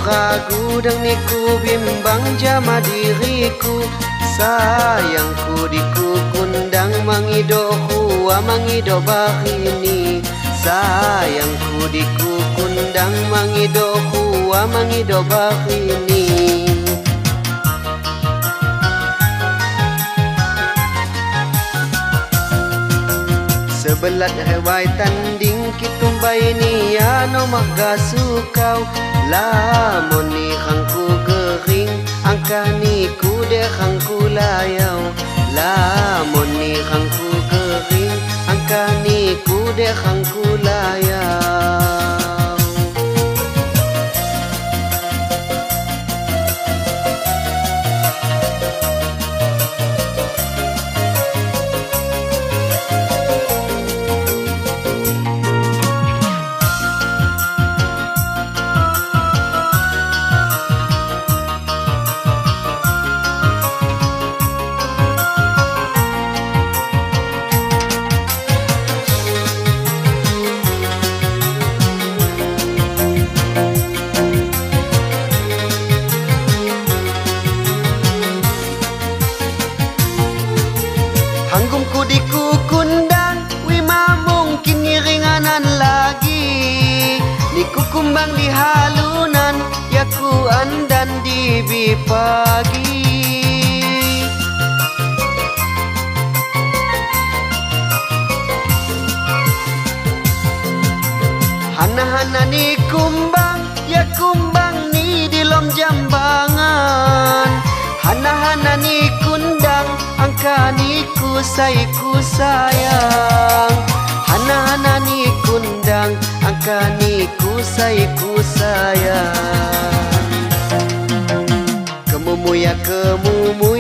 ragu dan niku bimbang jama diriku. Sayangku diku kundang mangido huwa mangido bahini. Sayangku diku kundang mangido huwa mangido bahini. Sebelat hewai tanding kitumbai ni ano magasukau. Lamun ni hangku gering angkah ni kude hangku layau. Lamun ni hangku gering angkah ni kude hangku layau. Hanggumku diku kundang, wima mungkin ngiringanan lagi. Niku kumbang di halunan, yaku andan di bipagi. Hana-hana ni kumbang, ya kumbang ni di lom jambangan. Hana-hana ni kundang, angka ni ku sayang. Hana-hana ni kundang, angka ni ku sayang. Kemumu ya kemumu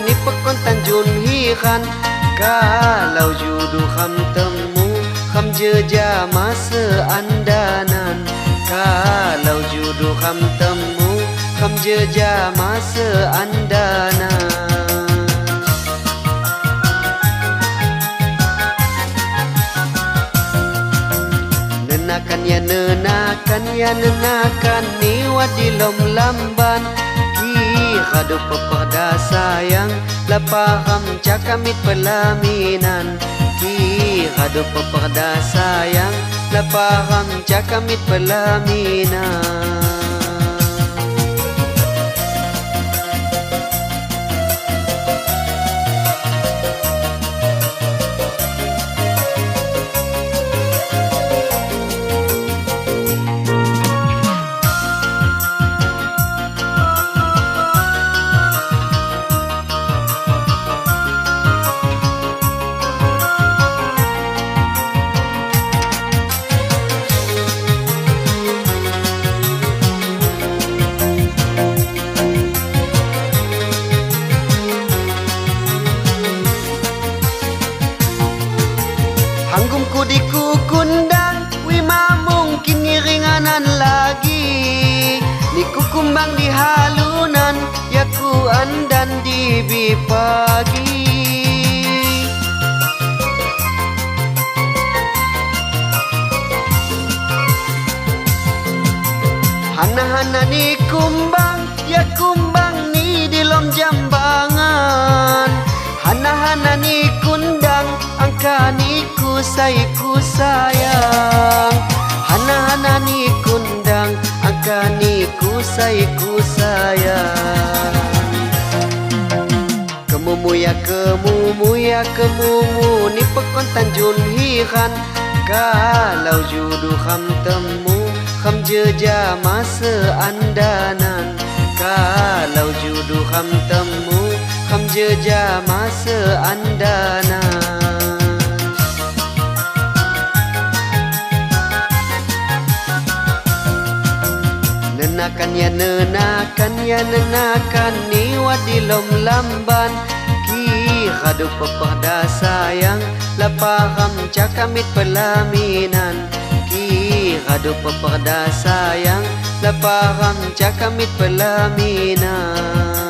ni pekon tanjun hiran. Kalau judu ham temu ham jeja masa andanan. Kalau judu ham temu ham jeja masa andanan. Nenakan ni wadilom lamban. Ki kado peperda sayang lapaham cakamit pelaminan. Ki kado peperda sayang lapaham cakamit pelaminan. Hanggumku diku kundang, wima mungkin ngiringanan lagi. Niku kumbang di halunan, yaku andan di bipagi. Hana-hana ni kumbang, ya kumbang ni di lom jambangan. Hana-hana ni kundang, angka ni ku sayang. Hana-hana ni kundang, angka ni ku sayang. Kemumu ya kemumu ni pekon tanjun hiran. Kalau judu ham temu ham jeja masa andanan. Kalau judu ham temu ham jeja masa andanan. Nenakan ni wadilom lamban. Ki kado peperda sayang lapaham cakamit pelaminan. Ki kado peperda sayang lapaham cakamit pelaminan.